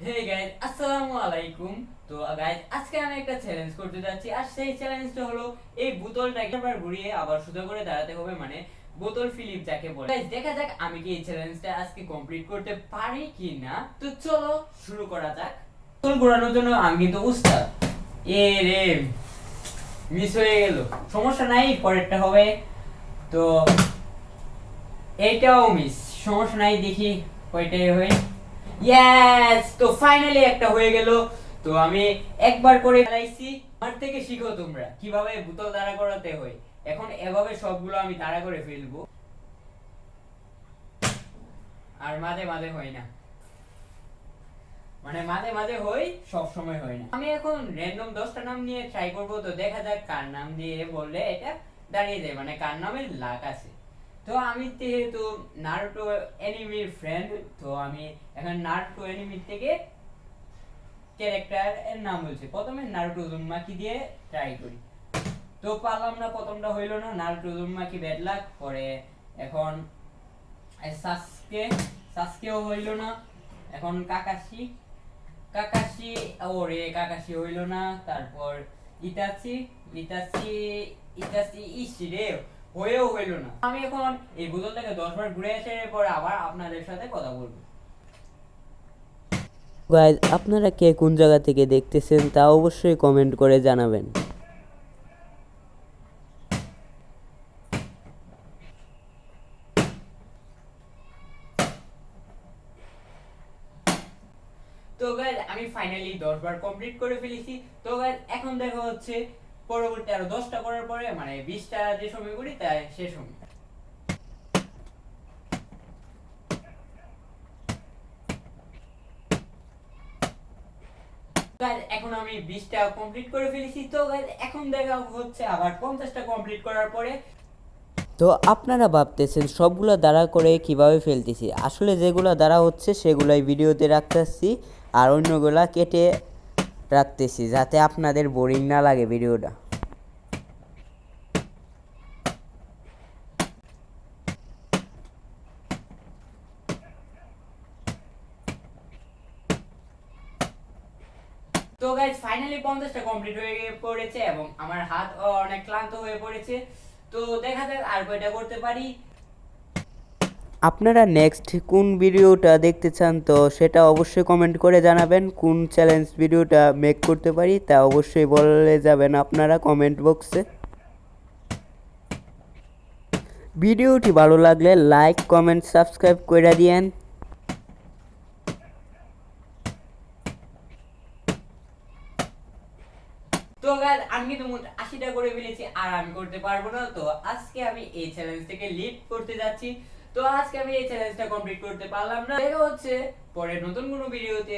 Hey guys, আসসালামু আলাইকুম। তো গাইস, আজকে আমি একটা চ্যালেঞ্জ করতে যাচ্ছি, আর সেই চ্যালেঞ্জটা হলো এই বোতলটাকে একবার ঘুরিয়ে আবার সোজা করে দাঁড়াতে হবে, মানে বোতল ফিলিপ যাকে বলে। গাইস, দেখা যাক আমি কি এই চ্যালেঞ্জটা আজকে কমপ্লিট করতে পারি কি না। তো চলো শুরু করা যাক। বোতল ঘোরানোর জন্য আমি কিন্তু উস্তাদ। এ রে, মিস হয়ে গেল, সমস্যা নাই, পরেরটা হবে। তো এইটাও মিস, সমস্যা নাই, দেখি কয়টাই হয়। ইয়েস, তো ফাইনালি একটা হয়ে গেল। তো আমি একবার করে ফেলাইছি। আমার থেকে শিখো তোমরা কিভাবে বোতল দাঁড়া করাতে হয়। এখন এভাবে সবগুলো আমি দাঁড়া করে ফেলবো, আর মাঝে মাঝে হয় না, মানে মাঝে মাঝে হয়, সব সময় হয় না। আমি এখন র্যান্ডম 10টা নাম নিয়ে ট্রাই করব, তো দেখা যাক কার নাম দিয়ে বললে এটা দাঁড়িয়ে যায়, মানে কার নামের লাক আছে। তো আমি যেহেতু নারুটো অ্যানিমির ফ্রেন্ড, তো আমি এখন নারুটো অ্যানিমি থেকে ক্যারেক্টার এর নাম বলছি। প্রথমে নারুটো উজুমাকি দিয়ে ট্রাই করি, তো পারলাম না, প্রথমটা হইলো না, নারুটো উজুমাকি ব্যাড লাক। পরে এখন সাসকে, সাসকেও হইলো না। এখন কাকাশি, কাকাশি, ওরে কাকাশি হইলো না। তারপর ইতাচি, ইতাচি, ইতাচি, ইসি রে, হয়েও হইলো না। আমি এখন এই বোতলটাকে 10 বার ঘুরে এসে পরে আবার আপনাদের সাথে কথা বলবো। গাইজ, আপনারা কে কোন জায়গা থেকে দেখতেছেন তা অবশ্যই কমেন্ট করে জানাবেন। তো গাইজ, আমি ফাইনালি 10 বার কমপ্লিট করে ফেলেছি। তো গাইজ, এখন দেখা হচ্ছে পরবর্তী আরো 10টা করার পরে, মানে 20টা যে সময় করি তাই শেষ হবে। গাইজ, এখন আমি 20টা কমপ্লিট করে ফেলেছি। তো গাইজ, এখন দেখা হচ্ছে আবার 50টা কমপ্লিট করার পরে। তো আপনারা ভাবতেছেন সবগুলো দাঁড়া করে কিভাবে ফেলতেছি, আসলে যেগুলো দাঁড়া হচ্ছে সেগুলাই ভিডিওতে রাখতেছি, আর অন্যগুলা কেটে রাখতেছি যাতে আপনাদের বোরিং না লাগে ভিডিওটা। তো গাইজ, ফাইনালি 50টা কমপ্লিট হয়ে পড়েছে এবং আমার হাত অনেক ক্লান্ত হয়ে পড়েছে। তো দেখা যাক আর কয়টা করতে পারি। আপনারা নেক্সট কোন ভিডিওটা দেখতে চান তো সেটা অবশ্যই কমেন্ট করে জানাবেন। কোন চ্যালেঞ্জ ভিডিওটা মেক করতে পারি তা অবশ্যই বলে যাবেন আপনারা কমেন্ট বক্সে। ভিডিওটি ভালো লাগলে লাইক কমেন্ট সাবস্ক্রাইব করে দিয়েন। তো গাইজ, আমি কিন্তু মোট 80টা করে ফেলেছি, আর আমি করতে পারবো না। তো আজকে আমি এই চ্যালেঞ্জ থেকে লিড করতে যাচ্ছি। তো আজকে আমি এই চ্যালেঞ্জটা কমপ্লিট করতে পারলাম না। দেখা হচ্ছে পরে নতুন কোনো ভিডিওতে।